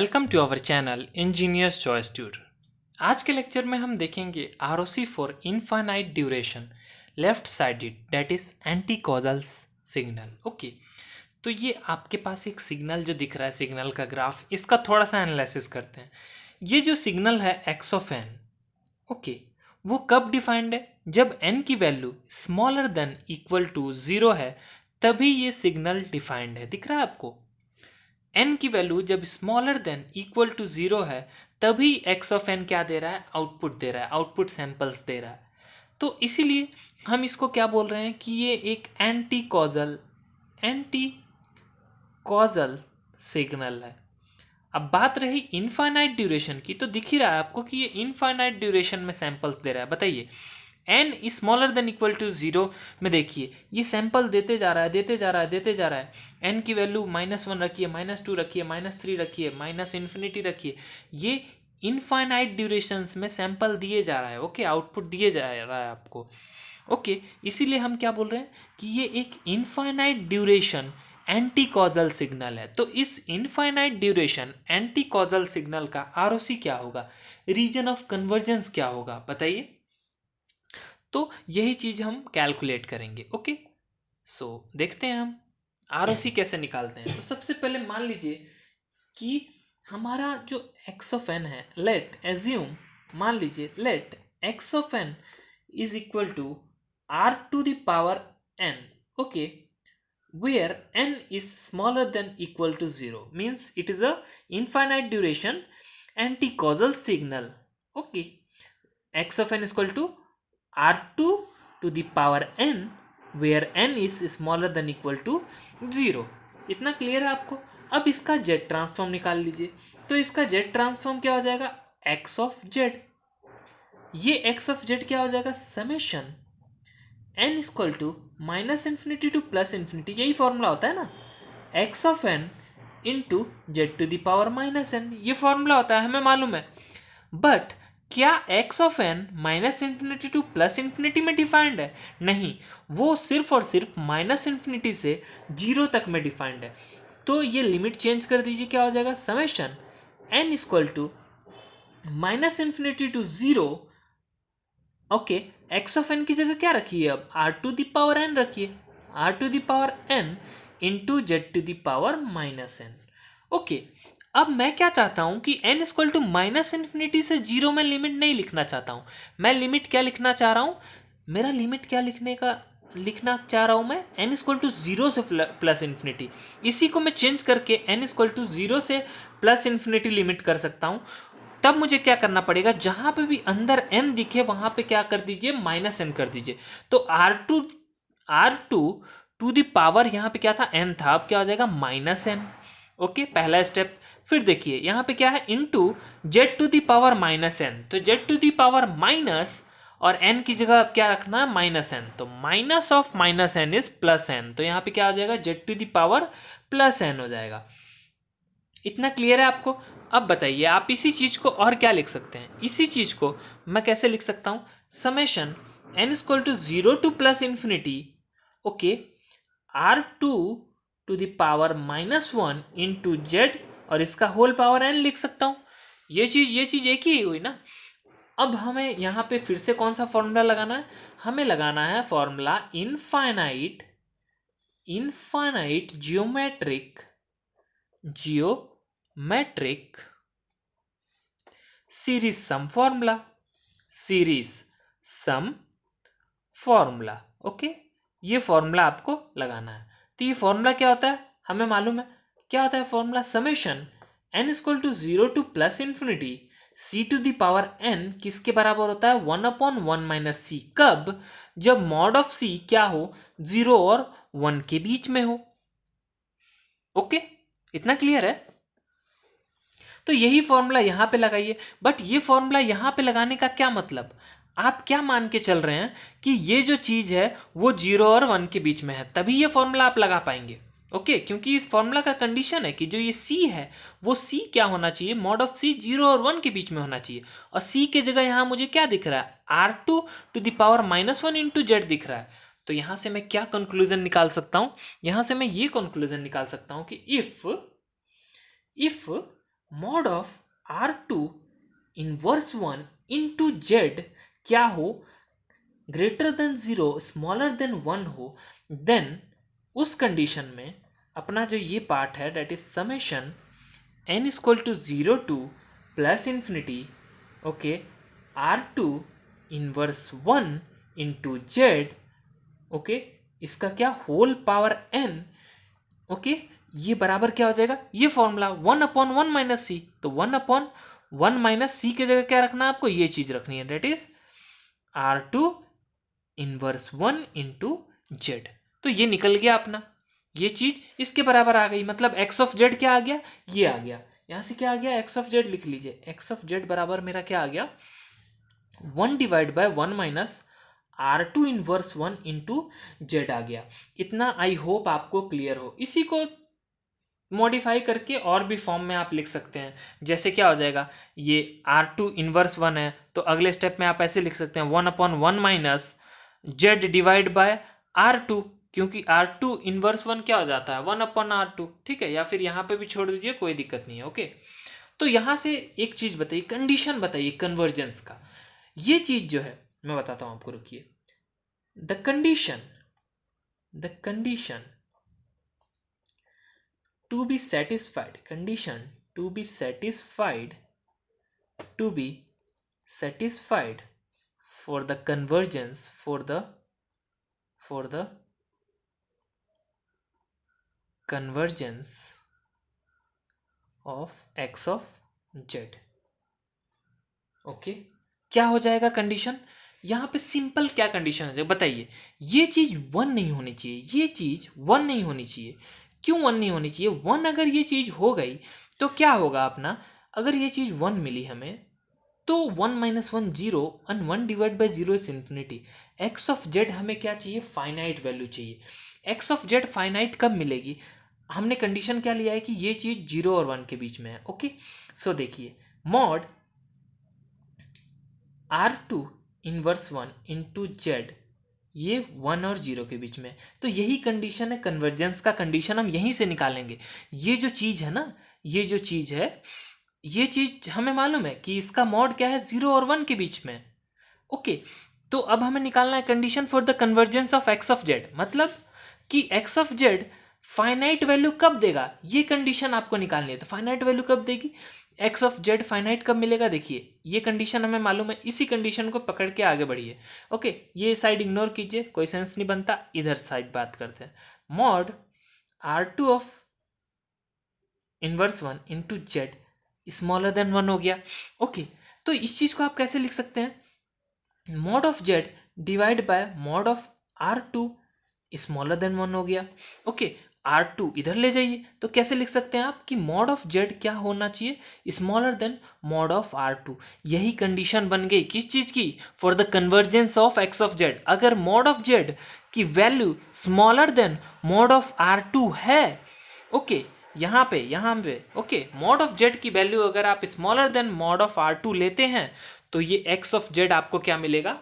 Welcome to our channel engineers choice tutor. आज के lecture में हम देखेंगे ROC for infinite duration left sided that is anti causal signal. Okay, तो ये आपके पास एक सिग्नल जो दिख रहा है, सिग्नल का ग्राफ, इसका थोड़ा सा एनालिसिस करते हैं। ये जो सिग्नल है एक्स ऑफ एन, ओके, वो कब डिफाइंड है? जब एन की value smaller than equal to 0 है तभी ये सिग्नल डिफाइंड है। दिख रहा है आपको? n की वैल्यू जब स्मॉलर देन इक्वल टू 0 है तभी x ऑफ n क्या दे रहा है? आउटपुट दे रहा है, आउटपुट सैंपल्स दे रहा है। तो इसीलिए हम इसको क्या बोल रहे हैं कि ये एक एंटी कॉजल सिग्नल है। अब बात रही इनफाइनाइट ड्यूरेशन की, तो दिख ही रहा है आपको कि ये इनफाइनाइट ड्यूरेशन में सैंपल्स दे रहा है। बताइए, n smaller than equal to 0 में देखिए ये सैंपल देते जा रहा है, देते जा रहा है, देते जा रहा है। n की वैल्यू -1 रखिए, -2 रखिए, -3 रखिए, -इन्फिनिटी रखिए। ये इनफाइनाइट ड्यूरेशंस में सैंपल दिए जा रहा है। ओके, आउटपुट दिए जा रहा है आपको। ओके, इसीलिए हम क्या बोल रहे हैं कि ये एक infinite duration anti causal signal है। तो इस infinite duration anti causal signal का आरओसी क्या होगा? रीजन ऑफ कन्वर्जेंस क्या होगा? बताइए। तो यही चीज हम कैलकुलेट करेंगे। ओके, सो देखते हैं हम आरओसी कैसे निकालते हैं। तो सबसे पहले मान लीजिए कि हमारा जो एक्स ऑफ एन है, लेट एज्यूम, मान लीजिए let x of n is equal to r to the power n. Okay, where n is smaller than equal to 0 means it is a infinite duration anti-causal signal. Okay, x of n is equal to r2 to the power n where n is smaller than equal to 0. इतना clear है आपको? अब इसका z transform निकाल लीजिए। तो इसका z transform क्या हो जाएगा? x of z। ये x of z क्या हो जाएगा? Summation n equal to -minus infinity to +plus infinity, यही फॉर्मूला होता है ना, x of n into z to the power -n, ये फॉर्मूला होता है, हमें मालूम है। बट क्या x of n -minus infinity to +plus infinity में डिफाइंड है? नहीं, वो सिर्फ और सिर्फ -इन्फिनिटी से 0 तक में डिफाइंड है। तो ये लिमिट चेंज कर दीजिए, क्या हो जाएगा? Summation n equal to -minus infinity to 0। Okay, x of n की जगह क्या रखिए? अब r to the power n रखिए, r to the power n into z to the power -n। Okay, अब मैं क्या चाहता हूं कि n इक्वल टू -इन्फिनिटी से 0 में लिमिट नहीं लिखना चाहता हूं। मैं लिमिट क्या लिखना चाह रहा हूं? मेरा लिमिट क्या लिखना चाह रहा हूं मैं? n इक्वल टू 0 से +इन्फिनिटी। इसी को मैं चेंज करके n इक्वल टू 0 से +इन्फिनिटी लिमिट कर सकता हूं। तब मुझे क्या करना पड़ेगा? जहां पे भी अंदर n दिखे वहां पे क्या कर दीजिए? -n कर दीजिए। तो r2 टू द पावर, यहाँ पे क्या था? n था, अब क्या हो जाएगा? -n। ओके, पहला स्टेप। फिर देखिए यहाँ पे क्या है? Into z to the power -n। तो z to the power minus और n की जगह अब क्या रखना है? -n। तो minus of -n is +n। तो यहाँ पे क्या हो जाएगा? Z to the power +n हो जाएगा। इतना क्लियर है आपको? अब बताइए, आप इसी चीज को और क्या लिख सकते हैं? इसी चीज को मैं कैसे लिख सकता हूं? Summation n equal to 0 to +plus infinity, okay, r2 to the power -1 into z और इसका होल पावर n लिख सकता हूं। ये चीज एक ही हुई ना। अब हमें यहां पे फिर से कौन सा फॉर्मूला लगाना है? हमें लगाना है formula infinite geometric series some formula. Okay, ये फॉर्मूला आपको लगाना है। तो ये फॉर्मूला क्या होता है? हमें मालूम है क्या होता है formula. Summation n equal to 0 to +plus infinity c to the power n किसके बराबर होता है? 1/1 - c। कब? जब मॉड ऑफ c क्या हो? 0 और 1 के बीच में हो। ओके, इतना क्लियर है? तो यही फॉर्मूला यहां पे लगाइए। बट ये फॉर्मूला यहां पे लगाने का क्या मतलब? आप क्या मान के चल रहे हैं कि ये जो चीज है वो 0 और 1 के बीच में है, तभी ये फॉर्मूला आप लगा पाएंगे। ओके, क्योंकि इस फॉर्मूला का कंडीशन है कि जो ये c है वो c क्या होना चाहिए? मॉड ऑफ c 0 और 1 के बीच में होना चाहिए। और c के जगह यहां मुझे क्या दिख रहा है? r2 to the power -1 into z दिख रहा है। तो यहां से मैं क्या कंक्लूजन निकाल सकता हूं? यहां से मैं ये कंक्लूजन निकाल सकता हूं कि if mod of R2 inverse 1 into Z क्या हो, ग्रेटर देन 0 स्मॉलर देन 1 हो, देन उस कंडीशन में अपना जो ये पार्ट है that is summation n is equal to 0 to plus infinity, okay, R2 inverse 1 into z, okay, इसका क्या होल पावर n, ओके, ये बराबर क्या हो जाएगा, ये फॉर्मूला 1/1 माइनस सी, तो 1/1 माइनस सी की जगह क्या रखना है आपको, ये चीज रखनी है that is R2 inverse 1 into Z. तो ये निकल गया अपना, ये चीज इसके बराबर आ गई, मतलब एक्स ऑफ जेड क्या आ गया, ये आ गया, यहां से क्या आ गया, एक्स ऑफ जेड लिख लीजिए, एक्स ऑफ जेड बराबर मेरा क्या आ गया, 1/1 minus R2 inverse 1 into z आ गया। इतना आई होप आपको क्लियर हो। इसी को मॉडिफाई करके और भी फॉर्म में आप लिख सकते हैं, जैसे क्या हो जाएगा, ये R2 इनवर्स 1 है तो अगले स्टेप में आप ऐसे लिख सकते हैं 1/1 minus Z divide by R2, क्योंकि R2 इनवर्स 1 क्या हो जाता है 1/R2, ठीक है, या फिर यहाँ पे भी छोड़ दीजिए, कोई दिक्कत नहीं है, ओके। तो यहाँ से एक चीज बताइए, कंडीशन बताइए कन्वर्जेंस का, ये चीज जो है मैं बताता हूँ आपको, रुकिए। The condition to be satisfied, condition to be satisfied for the convergence, for the convergence of x of z, okay, क्या हो जाएगा कंडीशन, यहां पे सिंपल क्या कंडीशन हो जाएगा बताइए, ये चीज 1 नहीं होनी चाहिए, ये चीज 1 नहीं होनी चाहिए, क्यों 1 नहीं होनी चाहिए, 1 अगर ये चीज हो गई तो क्या होगा अपना, अगर ये चीज 1 मिली हमें तो 1 minus 1 0 and 1 divide by 0 is infinity. X of Z हमें क्या चाहिए, फाइनाइट वैल्यू चाहिए। एक्स ऑफ जेड फाइनाइट कब मिलेगी, हमने कंडीशन क्या लिया है कि ये चीज 0 और 1 के बीच में है, ओके। सो देखिए, mod R2 inverse 1 into Z, ये 1 और 0 के बीच में, तो यही कंडीशन है कन्वर्जेंस का, कंडीशन हम यहीं से निकालेंगे। ये जो चीज है ना, ये जो चीज है, ये चीज हमें मालूम है कि इसका मॉड क्या है 0 और 1 के बीच में, ओके। तो अब हमें निकालना है condition for the convergence of x of Z, मतलब कि x of Z finite value कब देगा, ये कंडीशन आपको निकालनी है। तो फाइनाइट वैल्यू कब देगी, एक्स ऑफ जेड फाइनाइट कब मिलेगा, देखिए ये कंडीशन हमें मालूम है, इसी कंडीशन को पकड़ के आगे बढ़िए, ओके। ये साइड इग्नोर कीजिए, कोई सेंस नहीं बनता, इधर साइड बात करते हैं। Mod R2 of inverse 1 into Z smaller than 1 हो गया, ओके। तो इस चीज को आप कैसे लिख सकते हैं, mod of Z divide by mod of R2 smaller than 1 हो गया, ओके। R2 इधर ले जाइए, तो कैसे लिख सकते हैं आप कि मॉड ऑफ जेड क्या होना चाहिए, smaller than mod of R2। यही कंडीशन बन गई किस चीज की, for the convergence of x of Z. अगर मॉड ऑफ जेड की value smaller then mod of R2 है, ओके, यहाँ पे ओके, मॉड ऑफ जेड की वैल्यू अगर आप smaller than mod of R2 लेते हैं तो ये एक्स ऑफ जेड आपको क्या मिलेगा,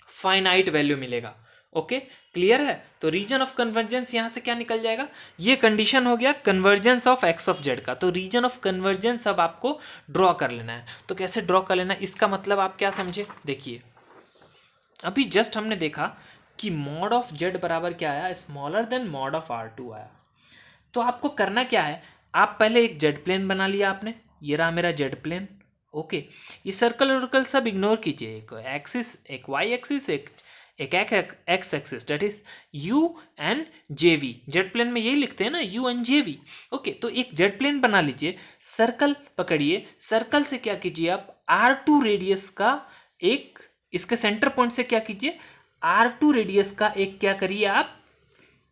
फाइनाइट वैल्यू मिलेगा, ओके। क्लियर है, तो रीजन ऑफ कन्वर्जेंस यहां से क्या निकल जाएगा, ये कंडीशन हो गया convergence of x of Z का। तो रीजन ऑफ कन्वर्जेंस अब आपको ड्रॉ कर लेना है, तो कैसे ड्रॉ कर लेना है, इसका मतलब आप क्या समझे, देखिए अभी जस्ट हमने देखा कि मॉड ऑफ जेड बराबर क्या आया, smaller than mod of R2 आया। तो आपको करना क्या है, आप पहले एक जेड प्लेन बना लिया आपने, ये रहा मेरा जेड प्लेन, ओके। ये सर्कल वर्कल सब इग्नोर कीजिए, एक एक्सिस, एक वाई एक्सिस, एक x axis, that is u and j v. Z plane में यही लिखते हैं ना, u and j v, okay. तो एक जेड प्लेन बना लीजिए, सर्कल पकड़िए, सर्कल से क्या कीजिए आप R2 रेडियस का एक, इसके सेंटर पॉइंट से क्या कीजिए, R2 रेडियस का एक क्या करिए आप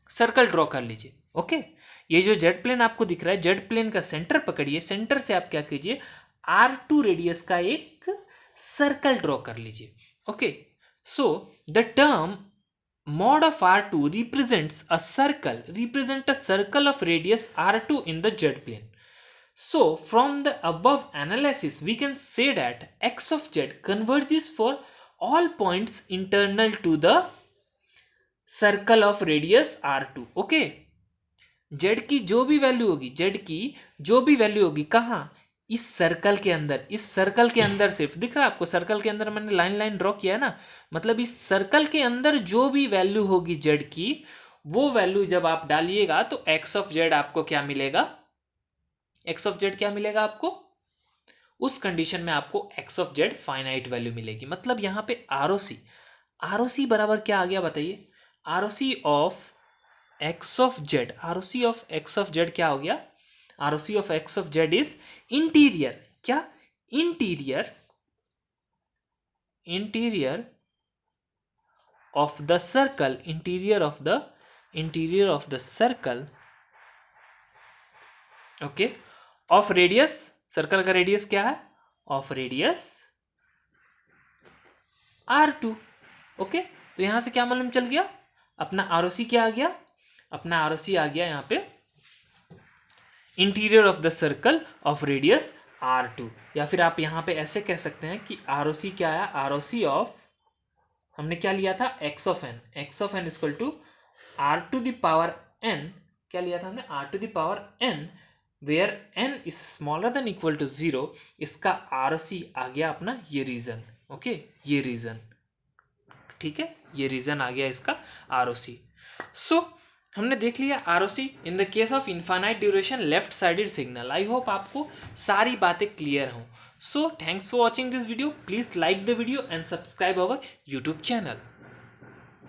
सर्कल ड्रॉ कर लीजिए, ओके। ये जो जेड प्लेन आपको दिख रहा है, जेड प्लेन का सेंटर पकड़िए, सेंटर से आप क्या कीजिए R2 रेडियस का एक सर्कल ड्रॉ कर लीजिए, okay. So the term mod of R2 represents a circle of radius R2 in the z plane. So from the above analysis we can say that x of z converges for all points internal to the circle of radius R2, okay. Z की जो भी value होगी, Z की जो भी value होगी कहाँ, इस सर्कल के अंदर सिर्फ दिख रहा है आपको, सर्कल के अंदर मैंने लाइन ड्रॉ किया है ना, मतलब इस सर्कल के अंदर जो भी वैल्यू होगी जेड की, वो वैल्यू जब आप डालिएगा तो एक्स ऑफ जेड आपको क्या मिलेगा, एक्स ऑफ जेड क्या मिलेगा आपको, उस कंडीशन में आपको x of Z finite value मिलेगी। मतलब यहां पे आरओसी बराबर क्या आ गया बताइए, ROC of x of z, ROC of x of z क्या हो गया, ROC of x of z is interior, क्या, interior of the circle, interior of the circle, okay, of radius, circle का रेडियस क्या है, ऑफ रेडियस R2, ओके। तो यहां से क्या मालूम चल गया, अपना आरओसी क्या आ गया, अपना आरओसी आ गया यहाँ पे interior of the circle of radius R2, या फिर आप यहां पे ऐसे कह सकते हैं कि आरओसी क्या है, आरओसी ऑफ, हमने क्या लिया था, x of n, x of n equal to r to the power n, क्या लिया था हमने, r to the power n, where n is smaller than equal to 0, इसका आरओसी आ गया अपना ये रीजन, ओके, ये रीजन, ठीक है, ये रीजन आ गया इसका आरओसी। सो हमने देख लिया ROC in the case of infinite duration left sided signal. I hope आपको सारी बातें क्लियर हों। So thanks for watching this video, please like the video and subscribe our YouTube channel.